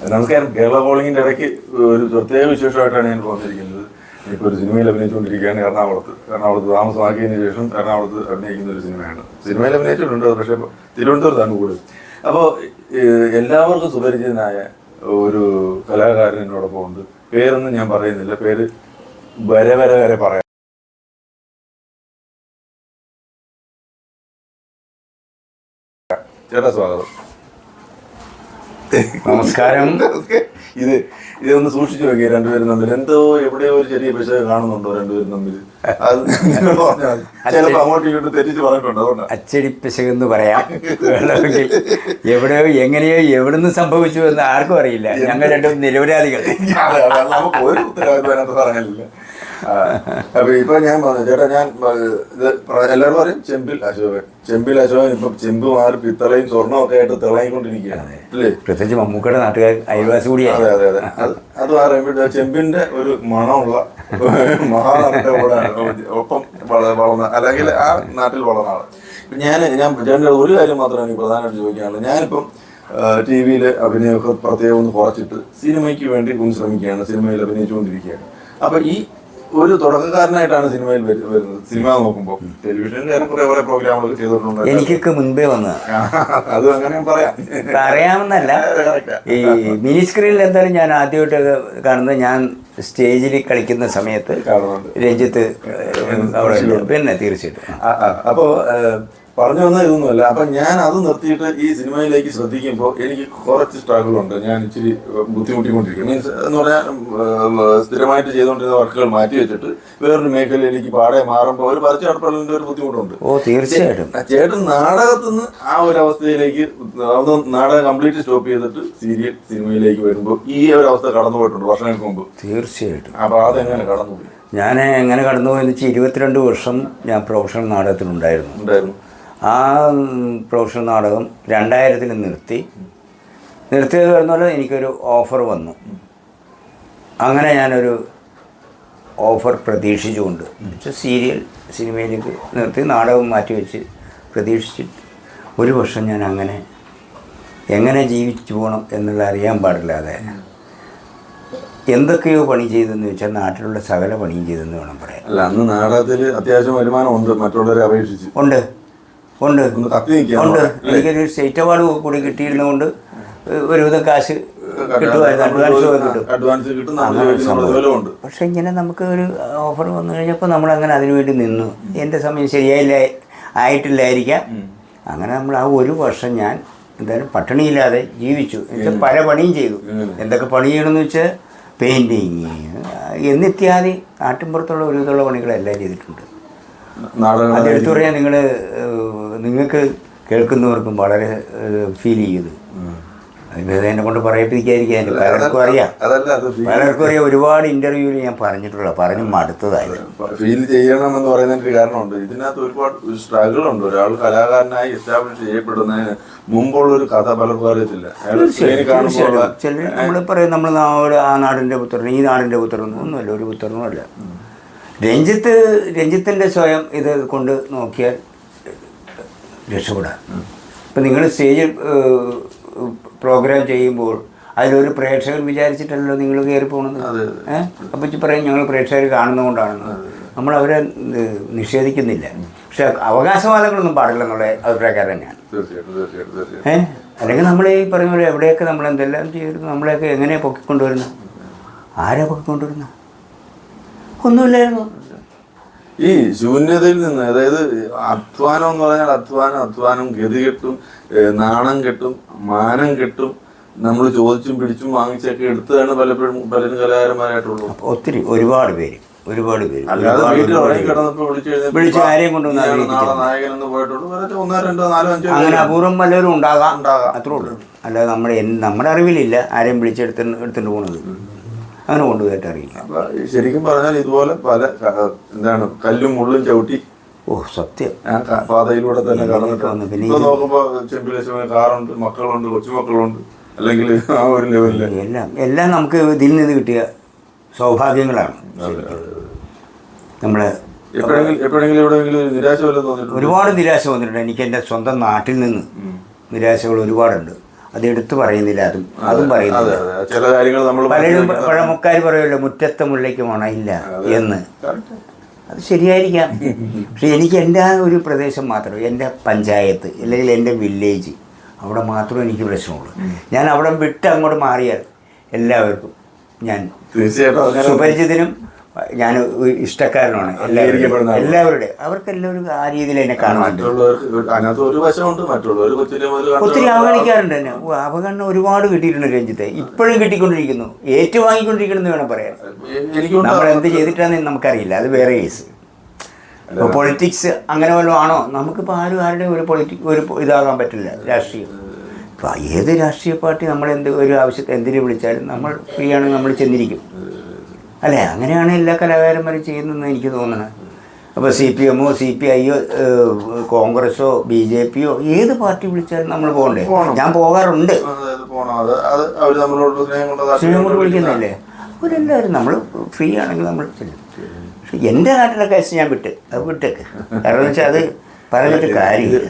നമസ്കാരം. കേരള കോളിങ്ങിന്റെ ഇടയ്ക്ക് ഒരു പ്രത്യേക വിശേഷമായിട്ടാണ് ഞാൻ വന്നിരിക്കുന്നത്. ഇപ്പോൾ ഒരു സിനിമയിൽ അഭിനയിച്ചുകൊണ്ടിരിക്കുകയാണ് എറണാകുളത്ത് താമസമാക്കിയതിന് ശേഷം എറണാകുളത്ത് അഭിനയിക്കുന്ന ഒരു സിനിമയാണ്. സിനിമയിൽ അഭിനയിച്ചിട്ടുണ്ട്, പക്ഷേ തിരുവനന്തപുരത്താണ് കൂടുതൽ. അപ്പോൾ എല്ലാവർക്കും സുപരിചിതനായ ഒരു കലാകാരൻ എന്നോടൊപ്പം ഉണ്ട്. പേരൊന്നും ഞാൻ പറയുന്നില്ല, പേര് വരെ പറയാം. ചേട്ടാ സ്വാഗതം. നമസ്കാരം. ഇതൊന്ന് സൂക്ഷിച്ചു നോക്കിയ രണ്ടുപേരും തമ്മിൽ എന്തോ എവിടെയോ ഒരു ചെറിയ പിശക് കാണുന്നുണ്ടോ രണ്ടുപേരും തമ്മിൽ? അത് പറഞ്ഞാൽ ചിലപ്പോൾ അങ്ങോട്ടും ഇങ്ങോട്ടും തെറ്റിച്ച് പറഞ്ഞിട്ടുണ്ട്. അതുകൊണ്ടാണ് അച്ചടി പിശകെന്ന് പറയാം. എവിടെയോ എങ്ങനെയോ എവിടുന്ന് സംഭവിച്ചു എന്ന് ആർക്കും അറിയില്ല. ഞങ്ങൾ രണ്ടും നിരപരാധികൾ. നമുക്ക് ഒരു ഉത്തരവാദിത്വം അതിനകത്ത് പറയാനില്ല. അപ്പൊ ഇപ്പൊ ഞാൻ പറഞ്ഞു ചേട്ടാ, ഞാൻ ഇത് എല്ലാവരും പറയും ചെമ്പിൽ അശോകൻ ഇപ്പൊ ചെമ്പ് മാറി പിത്തളയും സ്വർണ്ണവും ഒക്കെ ആയിട്ട് തിളങ്ങിക്കൊണ്ടിരിക്കുകയാണ് അല്ലേ? പ്രത്യേകിച്ച് മമ്മൂക്കയുടെ നാട്ടുകാർ അയൽവാസി കൂടിയാണ്. അതെ. അത് പറയുമ്പോൾ ചെമ്പിന്റെ ഒരു മണമുള്ള മഹാനാട്ടിന്റെ കൂടെ ഒപ്പം വളർന്ന, അല്ലെങ്കിൽ ആ നാട്ടിൽ വളർന്ന ആള്. ഞാൻ ഒരു കാര്യം മാത്രമാണ് എനിക്ക് പ്രധാനമായിട്ട് ചോദിക്കാനുള്ളത്. ഞാനിപ്പം ടി വിയിൽ അഭിനയമൊക്കെ പ്രത്യേകം ഒന്ന് കുറച്ചിട്ട് സിനിമയ്ക്ക് വേണ്ടി ഒന്ന് ശ്രമിക്കുകയാണ്, സിനിമയിൽ അഭിനയിച്ചുകൊണ്ടിരിക്കുകയാണ്. അപ്പൊ ഈ ഒരു തുടക്കക്കാരനായിട്ടാണ് സിനിമയിൽ വരുന്നത്. സിനിമ നോക്കുമ്പോൾ ടെലിവിഷനിൽ കുറെ പ്രോഗ്രാമുകൾ ചെയ്തിട്ടുണ്ട്. എനിക്കൊക്കെ മുൻപേ വന്ന് അത് അങ്ങനെ പറയാമെന്നല്ല, ഈ മിനി സ്ക്രീനിൽ എന്തായാലും ഞാൻ ആദ്യമായിട്ട് കാണുന്നത് ഞാൻ സ്റ്റേജിൽ കളിക്കുന്ന സമയത്ത് രഞ്ജിത്ത് അവിടെ. പിന്നെ തീർച്ചയായിട്ടും അപ്പോൾ പറഞ്ഞു വന്നാൽ ഇതൊന്നുമല്ല. അപ്പൊ ഞാൻ അത് നിർത്തിയിട്ട് ഈ സിനിമയിലേക്ക് ശ്രദ്ധിക്കുമ്പോൾ എനിക്ക് കുറച്ച് സ്ട്രഗിൾ ഉണ്ട്. ഞാൻ ഇച്ചിരി ബുദ്ധിമുട്ടിക്കൊണ്ടിരിക്കും. മീൻസ് എന്ന് പറഞ്ഞാൽ സ്ഥിരമായിട്ട് ചെയ്തുകൊണ്ടിരുന്ന വർക്കുകൾ മാറ്റി വെച്ചിട്ട് വേറൊരു മേഖലയിലേക്ക് പാടെ മാറുമ്പോൾ ഒരു പറിച്ചു നടപ്പലിന്റെ ഒരു ബുദ്ധിമുട്ടുണ്ട്. തീർച്ചയായിട്ടും ചേട്ടൻ നാടകത്തിൽ നിന്ന് ആ ഒരു അവസ്ഥയിലേക്ക് നാടകം കംപ്ലീറ്റ് സ്റ്റോപ്പ് ചെയ്തിട്ട് സിനിമയിലേക്ക് വരുമ്പോൾ ഈ ഒരു അവസ്ഥ കടന്നു പോയിട്ടുണ്ട് വർഷങ്ങൾക്ക് മുമ്പ്. തീർച്ചയായിട്ടും. അപ്പൊ അതെങ്ങനെ കടന്നുപോയി? ഞാൻ എങ്ങനെ കടന്നുപോയെന്ന് വെച്ചാൽ 22 വർഷം ഞാൻ പ്രൊഫഷണൽ നാടകത്തിലുണ്ടായിരുന്നു. ആ പ്രൊഫഷണൽ നാടകം 2000 നിർത്തിയത് പറഞ്ഞാൽ എനിക്കൊരു ഓഫർ വന്നു. അങ്ങനെ ഞാനൊരു ഓഫർ പ്രതീക്ഷിച്ചുകൊണ്ട് സിനിമയിലേക്ക് നിർത്തി നാടകം മാറ്റിവെച്ച് പ്രതീക്ഷിച്ചിട്ട് ഒരു വർഷം ഞാൻ എങ്ങനെ ജീവിച്ചു പോകണം എന്നുള്ള അറിയാൻ പാടില്ലാതെ എന്തൊക്കെയോ പണി ചെയ്തെന്ന് വെച്ചാൽ നാട്ടിലുള്ള സകല പണിയും ചെയ്തെന്ന് വേണം പറയാൻ. അല്ല, അന്ന് നാടകത്തിൽ അത്യാവശ്യം വരുമാനം ഉണ്ട്, മറ്റുള്ളവരെ അപേക്ഷിച്ച് ഉണ്ട്. എനിക്കൊരു സ്റ്റേറ്റ് അവാർഡ് കൂടി കിട്ടിയിരുന്നതുകൊണ്ട് ഒരുവിധം കാശ് കിട്ടുമായിരുന്നു, അഡ്വാൻസ് കിട്ടും. പക്ഷെ ഇങ്ങനെ നമുക്ക് ഒരു ഓഫർ വന്നു കഴിഞ്ഞപ്പോൾ നമ്മളങ്ങനെ അതിനുവേണ്ടി നിന്നു. എൻ്റെ സമയം ആയിട്ടില്ലായിരിക്കാം. അങ്ങനെ നമ്മൾ ആ ഒരു വർഷം ഞാൻ എന്തായാലും പട്ടിണിയില്ലാതെ ജീവിച്ചു. എന്നുവെച്ചാൽ പല പണിയും ചെയ്തു. എന്തൊക്കെ പണി ചെയ്യണമെന്ന് വെച്ചാൽ പെയിൻറ്റിങ് എന്നിത്യാദി നാട്ടിൻപുറത്തുള്ള ഒരുവിധമുള്ള പണികളെല്ലാം ചെയ്തിട്ടുണ്ട്. അതെടുത്തു പറയാൻ നിങ്ങൾക്ക് കേൾക്കുന്നവർക്കും വളരെ ഫീൽ ചെയ്തു. എന്നെ കൊണ്ട് പറയിപ്പിക്കാതിരിക്കാൻ പലർക്കും അറിയാം. ഒരുപാട് ഇന്റർവ്യൂവിൽ ഞാൻ പറഞ്ഞു മടുത്തതായിരുന്നു. ഫീൽ ചെയ്യണമെന്ന് പറയുന്നതിന് കാരണമുണ്ട്. ഇതിനകത്ത് ഒരുപാട് സ്ട്രഗിൾ ഉണ്ട്. ഒരാൾ കലാകാരനായി എസ്റ്റാബ്ലിഷ് ചെയ്യപ്പെടുന്നതിന് മുമ്പുള്ള ഒരു കഥ പലർക്കും അറിയത്തില്ല. ചിലർ നമ്മൾ പറയും നമ്മൾ ആ നാടിൻ്റെ പുത്രൻ, ഈ നാടിൻ്റെ പുത്രൻ ഒന്നുമല്ല, ഒരു പുത്രനും അല്ല. രഞ്ജിത്തിൻ്റെ സ്വയം ഇത് കൊണ്ട് നോക്കിയാൽ രക്ഷപ്പെടാം. ഇപ്പം നിങ്ങൾ സ്റ്റേജിൽ പ്രോഗ്രാം ചെയ്യുമ്പോൾ അതിലൊരു പ്രേക്ഷകർ വിചാരിച്ചിട്ടല്ലോ നിങ്ങൾ കയറി പോകുന്നത്. അപ്പം പറയും ഞങ്ങൾ പ്രേക്ഷകർ കാണുന്നതുകൊണ്ടാണെന്ന്. നമ്മൾ അവരെ നിഷേധിക്കുന്നില്ല. പക്ഷെ അവകാശവാദങ്ങളൊന്നും പാടില്ല എന്നുള്ള അഭിപ്രായക്കാരൻ ഞാൻ. അല്ലെങ്കിൽ നമ്മൾ ഈ പറഞ്ഞ പോലെ എവിടെയൊക്കെ നമ്മൾ എന്തെല്ലാം ചെയ്തിരുന്നു, നമ്മളെയൊക്കെ എങ്ങനെയാണ് പൊക്കിക്കൊണ്ടുവരുന്നത്? ആരാ പൊക്കിക്കൊണ്ടുവരുന്നത്? ഒന്നുമില്ലായിരുന്നു. ഈ ശൂന്യതയിൽ നിന്ന്, അതായത് അധ്വാനം എന്ന് പറഞ്ഞാൽ അധ്വാനം ഗതികെട്ടും നാണം കെട്ടും മാനം കെട്ടും നമ്മൾ ചോദിച്ചും പിടിച്ചും വാങ്ങിച്ചൊക്കെ എടുത്തതാണ് പലരും കലാകാരന്മാരായിട്ടുള്ളൂ. ഒത്തിരി ഒരുപാട് പേര് വിളിച്ച് ആരെയും കൊണ്ടുവന്ന നായകനെന്ന് പോയിട്ടുള്ളൂ. അങ്ങനെ അപൂർവം പലരും ഉണ്ടാകാം, അത്രേ ഉള്ളൂ. അല്ലാതെ നമ്മുടെ അറിവിലില്ല ആരെയും വിളിച്ചെടുത്തിട്ട് പോകുന്നത്. അങ്ങനെ കൊണ്ടുപോയിട്ട് അറിയില്ല. ശരിക്കും പറഞ്ഞാൽ ഇതുപോലെ പല കല്ലും മുള്ളും ചവിട്ടി സത്യം പാതയിലൂടെ തന്നെ കടന്നിട്ട് ഇപ്പൊ നോക്കുമ്പോ കാറുണ്ട്, മക്കളുണ്ട്, കൊച്ചുമക്കളുണ്ട്, അല്ലെങ്കിൽ ആ ഒരു ലെവലില് എല്ലാം നമുക്ക് ഇതിൽ നിന്ന് കിട്ടിയ സൗഭാഗ്യങ്ങളാണ്. നമ്മള് എപ്പോഴെങ്കിലും എവിടെയെങ്കിലും നിരാശ വല്ലതും തോന്നിയിട്ടുണ്ട്? ഒരുപാട് നിരാശ വന്നിട്ടുണ്ട്. എനിക്ക് എൻ്റെ സ്വന്തം നാട്ടിൽ നിന്ന് നിരാശകൾ ഒരുപാടുണ്ട്. അത് എടുത്തു പറയുന്നില്ല, അതും പറയുന്നില്ല. ചില കാര്യങ്ങൾ നമ്മൾ പലരും പഴമക്കാർ പറയുമല്ലോ മുറ്റത്തെ മുല്ലയ്ക്ക് മണയില്ല എന്ന്. അത് ശരിയായിരിക്കാം. പക്ഷെ എനിക്ക് എൻ്റെ ആ ഒരു പ്രദേശം മാത്രം, എൻ്റെ പഞ്ചായത്ത് അല്ലെങ്കിൽ എൻ്റെ വില്ലേജ്, അവിടെ മാത്രമേ എനിക്ക് പ്രശ്നമുള്ളൂ. ഞാൻ അവിടെ വിട്ട് അങ്ങോട്ട് മാറിയാൽ എല്ലാവർക്കും ഞാൻ സുപരിചിതനും ഞാൻ ഇഷ്ടക്കാരനാണ്. എല്ലാവരുടെ അവർക്കെല്ലാവരും ആ രീതിയിൽ എന്നെ കാണാറുണ്ട്. ഒത്തിരി അവഗണിക്കാറുണ്ട് എന്നെ. അവഗണന ഒരുപാട് കിട്ടിയിട്ടുണ്ട് രഞ്ജിത്തെ, ഇപ്പോഴും കിട്ടിക്കൊണ്ടിരിക്കുന്നു, ഏറ്റുവാങ്ങിക്കൊണ്ടിരിക്കണമെന്ന് വേണം പറയാൻ. നമ്മൾ എന്ത് ചെയ്തിട്ടാണെന്ന് നമുക്കറിയില്ല, അത് വേറെ കേസ്. ഇപ്പോൾ പൊളിറ്റിക്സ് അങ്ങനെ വല്ലതും ആണോ? നമുക്കിപ്പോൾ ആരുടെ ഒരു ഇതാകാൻ പറ്റില്ല. രാഷ്ട്രീയം ഇപ്പോൾ ഏത് രാഷ്ട്രീയ പാർട്ടി നമ്മളെന്ത് ഒരു ആവശ്യത്തെ എന്തിനു വിളിച്ചാലും നമ്മൾ ഫ്രീ ആണെങ്കിൽ നമ്മൾ ചെന്നിരിക്കും, അല്ലേ? അങ്ങനെയാണ് എല്ലാ കലാകാരന്മാരും ചെയ്യുന്നതെന്ന് എനിക്ക് തോന്നുന്നത്. അപ്പോൾ CPM ഓ CPI ഓ കോൺഗ്രസ്സോ BJP യോ ഏത് പാർട്ടി വിളിച്ചാലും നമ്മൾ പോകണ്ടേ? ഞാൻ പോകാറുണ്ട്. സ്നേഹം കൊണ്ട് വിളിക്കുന്നതല്ലേ അവരെല്ലാവരും. നമ്മൾ ഫ്രീ ആണെങ്കിൽ നമ്മൾ ചെല്ലും. പക്ഷെ എൻ്റെ നാട്ടിലെ കേസ് ഞാൻ വിട്ടേക്ക്. കാരണം എന്ന് വെച്ചാൽ അത് പറഞ്ഞിട്ട് കാര്യമില്ല.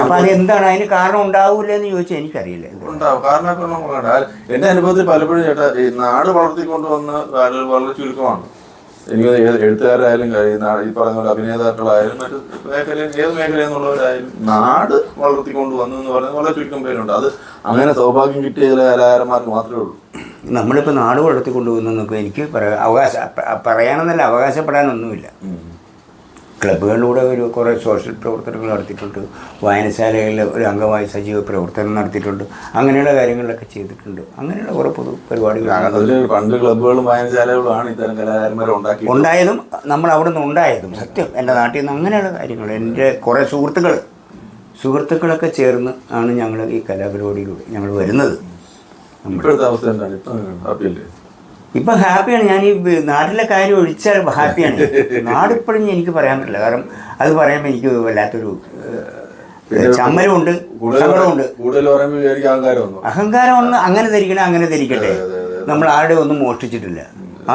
അപ്പം അതെന്താണ് അതിന് കാരണം ഉണ്ടാവില്ല എന്ന് ചോദിച്ചാൽ എനിക്കറിയില്ല. എൻ്റെ അനുഭവത്തിൽ പലപ്പോഴും ചേട്ടാ ഈ നാട് വളർത്തിക്കൊണ്ടുവന്ന വളരെ ചുരുക്കമാണ്. എനിക്ക് എഴുത്തുകാരായാലും ഈ പറഞ്ഞ പോലെ അഭിനേതാക്കളായാലും മറ്റു ഏത് മേഖലയെന്നുള്ളവരായാലും നാട് വളർത്തിക്കൊണ്ട് വന്നു എന്ന് പറയുന്നത് വളരെ ചുരുക്കം പേരുണ്ട്. അത് അങ്ങനെ സൗഭാഗ്യം കിട്ടിയ ചില കലാകാരന്മാർക്ക് മാത്രമേ ഉള്ളൂ. നമ്മളിപ്പോൾ നാട് വളർത്തിക്കൊണ്ട് പോകുന്നതൊക്കെ എനിക്ക് പറയാനെന്നല്ല, അവകാശപ്പെടാനൊന്നുമില്ല. ക്ലബ്ബുകളിലൂടെ കുറേ സോഷ്യൽ പ്രവർത്തനങ്ങൾ നടത്തിയിട്ടുണ്ട്, വായനശാലകളിൽ ഒരു അംഗമായി സജീവ പ്രവർത്തനം നടത്തിയിട്ടുണ്ട്, അങ്ങനെയുള്ള കാര്യങ്ങളൊക്കെ ചെയ്തിട്ടുണ്ട്. അങ്ങനെയുള്ള കുറേ പൊതു പരിപാടികൾ പണ്ട് ക്ലബ്ബുകളും വായനശാലകളുമാണ് ഇത്തരം കലാകാരന്മാരെ ഉണ്ടായതും നമ്മൾ അവിടെ നിന്ന് ഉണ്ടായതും. സത്യം, എൻ്റെ നാട്ടിൽ നിന്ന് അങ്ങനെയുള്ള കാര്യങ്ങൾ. എൻ്റെ കുറേ സുഹൃത്തുക്കളൊക്കെ ചേർന്ന് ആണ് ഞങ്ങൾ ഈ കലാപരിപാടിയിലൂടെ ഞങ്ങൾ വരുന്നത്. ഇപ്പോഴത്തെ അവസ്ഥ എന്താണ്? ഇപ്പം ഹാപ്പിയാണ്. ഞാൻ ഈ നാട്ടിലെ കാര്യം ഒഴിച്ചാൽ ഹാപ്പിയാണ്. നാടിപ്പോഴും എനിക്ക് പറയാൻ പറ്റില്ല. കാരണം അത് പറയുമ്പോൾ എനിക്ക് വല്ലാത്തൊരു ചമ്മലുമുണ്ട്, സങ്കടമുണ്ട്. അഹങ്കാരം ഒന്ന് അങ്ങനെ ധരിക്കട്ടെ. നമ്മൾ ആരുടെ ഒന്നും മോഷ്ടിച്ചിട്ടില്ല,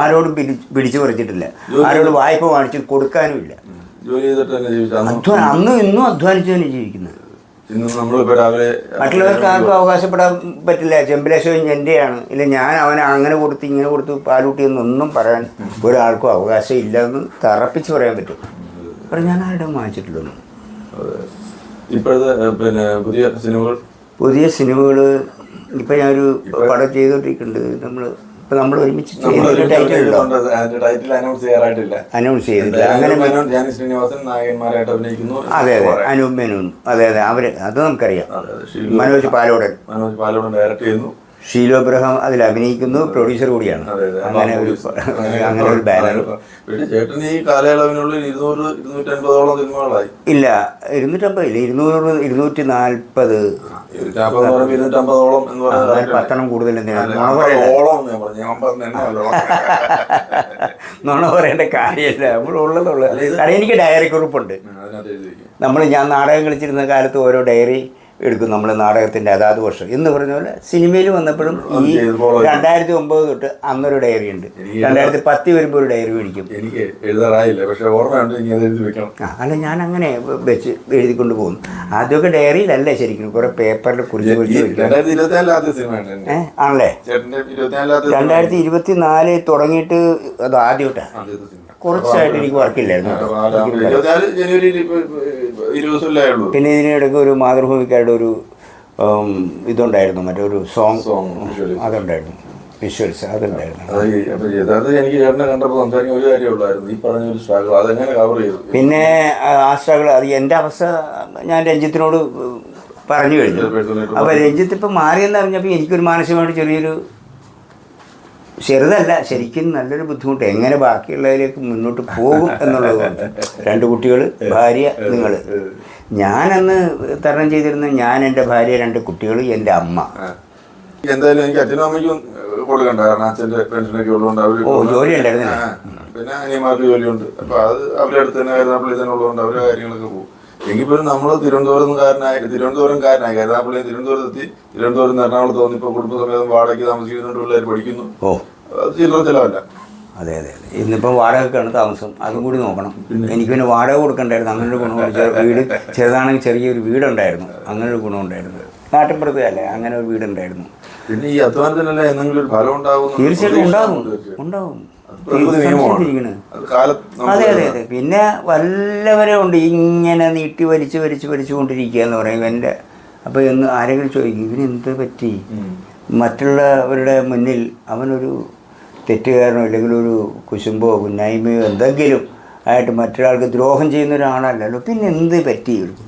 ആരോടും പിടിച്ചു പറിച്ചിട്ടില്ല, ആരോട് വായ്പ വാങ്ങിച്ച് കൊടുക്കാനുമില്ല. അന്നും ഇന്നും അധ്വാനിച്ചു തന്നെ ജീവിക്കുന്നത്. മറ്റുള്ളവർക്ക് ആർക്കും അവകാശപ്പെടാൻ പറ്റില്ല. ചെമ്പലേശ്വരൻ എൻ്റെയാണ്, ഇല്ല ഞാൻ അവനെ അങ്ങനെ കൊടുത്ത് ഇങ്ങനെ കൊടുത്ത് പാലൂട്ടിയെന്നൊന്നും പറയാൻ ഒരാൾക്കും അവകാശം ഇല്ലെന്ന് തറപ്പിച്ച് പറയാൻ പറ്റും. അപ്പം ഞാൻ ആരുടെ വാങ്ങിച്ചിട്ടില്ല. ഇപ്പോഴത്തെ പുതിയ സിനിമകൾ ഇപ്പം ഞാനൊരു പടം ചെയ്തുകൊണ്ടിരിക്കുന്നുണ്ട്. നമ്മൾ ഒരുമിച്ച് അനൗൺസ് ചെയ്തില്ല. അങ്ങനെ അതെ അനൂപ് മേനോൻ, അതെ അവർ അത് നമുക്കറിയാം. മനോജ് പാലോടൻ ഡയറക്റ്റ് ചെയ്യുന്നു. ഷീലോ ഇബ്രഹാം അതിൽ അഭിനയിക്കുന്നു, പ്രൊഡ്യൂസർ കൂടിയാണ്. അങ്ങനെ ഒരു ബാനർ. ചേട്ടൻ ഈ കാലയളവിനുള്ളിൽ 200-250 സിനിമകളായി. ഇല്ല 250 ഇല്ല, 200-240. 10 കൂടുതൽ നുണ പറയേണ്ട കാര്യമല്ല. നമ്മളുള്ളതുള്ള കാരണം എനിക്ക് ഡയറി കുറിപ്പുണ്ട്. ഞാൻ നാടകം കളിച്ചിരുന്ന കാലത്ത് ഓരോ ഡയറി എടുക്കും നമ്മൾ, നാടകത്തിൻ്റെ അതാത് വർഷം എന്ന് പറഞ്ഞ പോലെ. സിനിമയിൽ വന്നപ്പോഴും ഈ 2009 തൊട്ട് അന്നൊരു ഡയറി ഉണ്ട്. 2010 വരുമ്പോൾ ഒരു ഡയറി മേടിക്കും. എനിക്ക് എഴുതാറായില്ല, പക്ഷേ ഓർമ്മയുണ്ട്. അല്ല ഞാൻ അങ്ങനെ വെച്ച് എഴുതിക്കൊണ്ട് പോകുന്നു. ആദ്യമൊക്കെ ഡയറിയിലല്ല, ശരിക്കും കുറെ പേപ്പറിൽ കുറിച്ച് ആണല്ലേ. 2024 തുടങ്ങിയിട്ട് അത് ആദ്യമായിട്ടാണ്. കുറച്ചായിട്ട് എനിക്ക് വർക്കില്ലായിരുന്നു. പിന്നെ ഇതിനിടയ്ക്ക് ഒരു മാതൃഭൂമിക്കാരുടെ ഒരു ഇതുണ്ടായിരുന്നു, മറ്റൊരു സോങ് അതുണ്ടായിരുന്നു, വിഷ്വൽസ് അതുണ്ടായിരുന്നു. പിന്നെ ആ സ്ട്രഗിൾ അത് എൻ്റെ അവസ്ഥ ഞാൻ രഞ്ജിത്തിനോട് പറഞ്ഞു കഴിഞ്ഞു. അപ്പോൾ രഞ്ജിത്ത് ഇപ്പം മാറിയെന്ന് അറിഞ്ഞപ്പോൾ എനിക്കൊരു മാനസികമായിട്ട് ചെറുതല്ല, ശരിക്കും നല്ലൊരു ബുദ്ധിമുട്ട്. എങ്ങനെ ബാക്കിയുള്ളതിലേക്ക് മുന്നോട്ട് പോകും എന്നുള്ളതുകൊണ്ട് 2 കുട്ടികൾ, ഭാര്യ, നിങ്ങൾ. ഞാനന്ന് തരണം ചെയ്തിരുന്ന ഞാൻ, എൻ്റെ ഭാര്യ, 2 കുട്ടികൾ, എൻ്റെ അമ്മ. എന്തായാലും എനിക്ക് അച്ഛനും അമ്മയ്ക്കും കൊടുക്കണ്ട, കാരണം അച്ഛൻ്റെ പെൻഷനൊക്കെ ഉള്ളതുകൊണ്ട് അവർ ജോലി ഉണ്ടായിരുന്നില്ല. പിന്നെ അനിയന്മാർക്ക് ജോലിയുണ്ട്. അപ്പോൾ അത് അവരുടെ അടുത്ത് തന്നെ കരുനാപ്പള്ളി തന്നെ ഉള്ളതുകൊണ്ട് അവരുടെ കാര്യങ്ങളൊക്കെ പോകും. എങ്കിൽ പോലും നമ്മൾ തിരുവനന്തപുരംകാരനായി കരുനാപ്പള്ളി തിരുവനന്തപുരത്തെത്തി, തിരുവനന്തപുരം എറണാകുളത്ത് വന്നിപ്പോൾ കുടുംബസമേതം വാടകയ്ക്ക് താമസിക്കുന്നുണ്ട്, പിള്ളേർ പഠിക്കുന്നു. അത് ചില്ലറ ചിലവല്ല. അതെ അതെ അതെ. ഇന്നിപ്പോൾ വാടകയ്ക്കാണ് താമസം, അതും കൂടി നോക്കണം. എനിക്ക് പിന്നെ വാടക കൊടുക്കണ്ടായിരുന്നു. അങ്ങനൊരു ഗുണമുണ്ട്. വീട് ചെറുതാണെങ്കിൽ ചെറിയൊരു വീടുണ്ടായിരുന്നു, അങ്ങനൊരു ഗുണമുണ്ടായിരുന്നു. നാട്ടിൻപുറത്ത് അല്ലേ അങ്ങനെ ഒരു വീടുണ്ടായിരുന്നു. പിന്നെ ഈ അധ്വാനത്തിനല്ല എന്തെങ്കിലും ഒരു ഫലം ഉണ്ടാവും. തീർച്ചയായിട്ടും ഉണ്ടാവും. അതെ. പിന്നെ വല്ലവരെ ഉണ്ട് ഇങ്ങനെ നീട്ടി വലിച്ചുകൊണ്ടിരിക്കുക എന്ന് പറയും എൻ്റെ. അപ്പോൾ എന്ന് ആരെങ്കിലും ചോദിക്കും ഇവനെന്ത് പറ്റി, മറ്റുള്ളവരുടെ മുന്നിൽ അവനൊരു തെറ്റുകാരനോ അല്ലെങ്കിൽ ഒരു കുശുമ്പോ കുന്നായ്മയോ എന്തെങ്കിലും ആയിട്ട് മറ്റൊരാൾക്ക് ദ്രോഹം ചെയ്യുന്ന ഒരാളല്ലല്ലോ, പിന്നെ എന്ത് പറ്റി ഇവർക്ക്?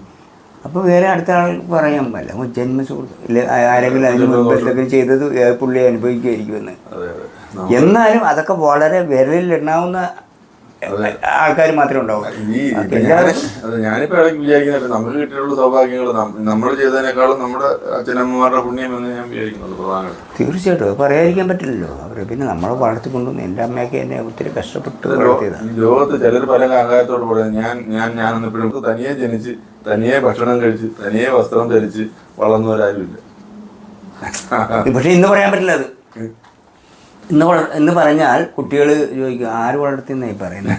അപ്പോൾ വേറെ അടുത്ത ആൾ പറയാൻ പറ്റില്ല ജന്മസുഹൃത്ത് ഇല്ല ആരെങ്കിലും അതിന് മുൻപ് എന്തെങ്കിലും ചെയ്തത് പുള്ളി അനുഭവിക്കുമായിരിക്കുമെന്ന്. എന്നാലും അതൊക്കെ വളരെ വിരലിലെണ്ണാവുന്ന ആൾക്കാർ മാത്രമേ ഉണ്ടാവൂ. ഞാനിപ്പോ ഇടയ്ക്ക് വിചാരിക്കുന്നുണ്ട് നമുക്ക് കിട്ടിയിട്ടുള്ള സൗഭാഗ്യങ്ങൾ നമ്മൾ ചെയ്തതിനേക്കാളും നമ്മുടെ അച്ഛനമ്മമാരുടെ പുണ്യം എന്ന് ഞാൻ വിചാരിക്കുന്നുണ്ട് പ്രധാനമായിട്ട്. തീർച്ചയായിട്ടും അത് പറയാതിരിക്കാൻ പറ്റില്ലല്ലോ. അവർ പിന്നെ നമ്മളെ വളർത്തിക്കൊണ്ടുവന്ന് എൻ്റെ അമ്മയൊക്കെ എന്നെ ഒത്തിരി കഷ്ടപ്പെട്ട് വളർത്തിയതാണ്. ലോകത്ത് ചിലർ പല ആകാരത്തോട് പറയുന്നത് ഞാനൊന്നും ഇപ്പോഴും തനിയെ ജനിച്ച് തനിയെ ഭക്ഷണം കഴിച്ച് തനിയെ വസ്ത്രം ധരിച്ച് വളർന്നവരാരുമില്ല. പക്ഷെ ഇന്ന് പറയാൻ പറ്റില്ല അത്. ഇന്ന് പറഞ്ഞാൽ കുട്ടികൾ ചോദിക്കും ആര് വളർത്തിയെന്നായി പറയുന്നത്.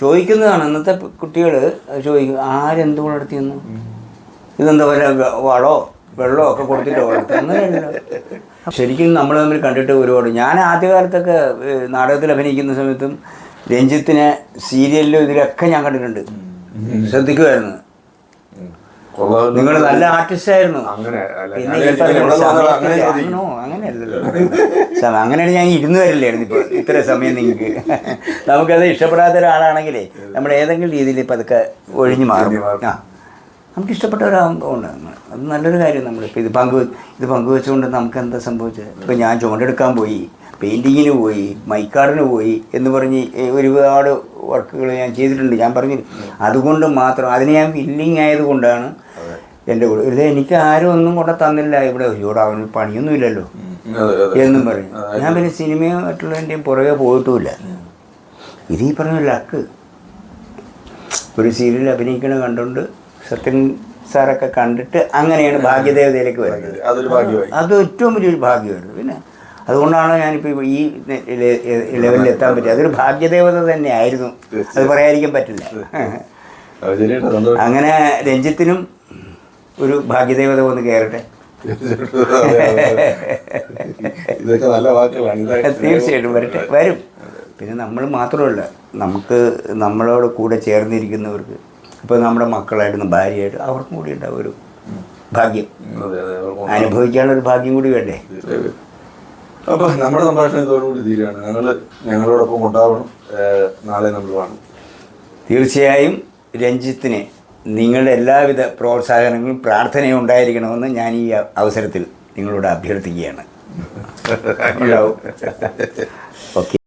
ചോദിക്കുന്നതാണ് ഇന്നത്തെ കുട്ടികൾ ചോദിക്കും ആരെന്ത് വളർത്തിയെന്ന്. ഇതെന്താ പറയുക വളോ വെള്ളമോ ഒക്കെ കൊടുത്തിട്ട് വളർത്തി അങ്ങനെയല്ലോ. ശരിക്കും നമ്മൾ തമ്മിൽ കണ്ടിട്ട് ഒരുപാട്. ഞാൻ ആദ്യകാലത്തൊക്കെ നാടകത്തിൽ അഭിനയിക്കുന്ന സമയത്തും രഞ്ജിത്തിനെ സീരിയലിലും ഇതിലൊക്കെ ഞാൻ കണ്ടിട്ടുണ്ട്, ശ്രദ്ധിക്കുമായിരുന്നു. നിങ്ങൾ നല്ല ആർട്ടിസ്റ്റ് ആയിരുന്നു. അങ്ങനെയല്ലല്ലോ. അങ്ങനെയാണ് ഞാൻ ഇരുന്ന് വരില്ലായിരുന്നു ഇപ്പോൾ ഇത്ര സമയം. നിങ്ങൾക്ക് നമുക്കത് ഇഷ്ടപ്പെടാത്ത ഒരാളാണെങ്കിലേ നമ്മൾ ഏതെങ്കിലും രീതിയിൽ ഇപ്പം അതൊക്കെ ഒഴിഞ്ഞു മാറും. നമുക്ക് ഇഷ്ടപ്പെട്ട ഒരാളുണ്ട്. അത് നല്ലൊരു കാര്യം. നമ്മളിപ്പോൾ ഇത് പങ്കുവെച്ചുകൊണ്ട് നമുക്ക് എന്താ സംഭവിച്ചത്? ഇപ്പോൾ ഞാൻ ചുമടെടുക്കാൻ പോയി, പെയിൻറ്റിങ്ങിന് പോയി, മൈക്കാടിന് പോയി എന്ന് പറഞ്ഞ് ഒരുപാട് വർക്കുകൾ ഞാൻ ചെയ്തിട്ടുണ്ട്. ഞാൻ പറഞ്ഞു അതുകൊണ്ട് മാത്രം അതിന് ഞാൻ വില്ലിങ് ആയതുകൊണ്ടാണ് എൻ്റെ കൂടെ. ഇത് എനിക്ക് ആരും ഒന്നും കൂടെ തന്നില്ല ഇവിടെ അവന് പണിയൊന്നും ഇല്ലല്ലോ എന്നും പറയും. ഞാൻ പിന്നെ സിനിമയുമായിട്ടുള്ളതിൻ്റെയും പുറകെ പോയിട്ടുമില്ല. ഇത് ഈ പറഞ്ഞ ലക്ക്. ഒരു സീരിയൽ അഭിനയിക്കണ കണ്ടുകൊണ്ട് സത്യൻ സാറൊക്കെ കണ്ടിട്ട് അങ്ങനെയാണ് ഭാഗ്യദേവതയിലേക്ക് വരുന്നത്. അത് ഏറ്റവും വലിയൊരു ഭാഗ്യമായിരുന്നു. പിന്നെ അതുകൊണ്ടാണ് ഞാനിപ്പോൾ ഈ ലെവലിൽ എത്താൻ പറ്റിയത്. അതൊരു ഭാഗ്യദേവത തന്നെ ആയിരുന്നു, അത് പറയാതിരിക്കാൻ പറ്റില്ല. അങ്ങനെ രഞ്ജിത്തിനും ഒരു ഭാഗ്യദേവത വന്ന് കയറട്ടെ. തീർച്ചയായിട്ടും വരും. പിന്നെ നമ്മൾ മാത്രമല്ല, നമുക്ക് നമ്മളോട് കൂടെ ചേർന്നിരിക്കുന്നവർക്ക്, ഇപ്പോൾ നമ്മുടെ മക്കളായിരുന്നു ഭാര്യയായിട്ട് അവർക്കും കൂടി ഉണ്ടാവും ഒരു ഭാഗ്യം. അനുഭവിക്കാനുള്ളൊരു ഭാഗ്യം കൂടി വേണ്ടേ? അപ്പോൾ നമ്മുടെ സംഭാഷണം ഇതോടുകൂടി തീരുകയാണ്. ഞങ്ങളോടൊപ്പം ഉണ്ടാവണം. നാളെ നമ്മൾ കാണും. തീർച്ചയായും രഞ്ജിത്തിന് നിങ്ങളുടെ എല്ലാവിധ പ്രോത്സാഹനങ്ങളും പ്രാർത്ഥനയും ഉണ്ടായിരിക്കണമെന്ന് ഞാൻ ഈ അവസരത്തിൽ നിങ്ങളോട് അഭ്യർത്ഥിക്കുകയാണ്. ഉണ്ടാവും. ഓക്കെ.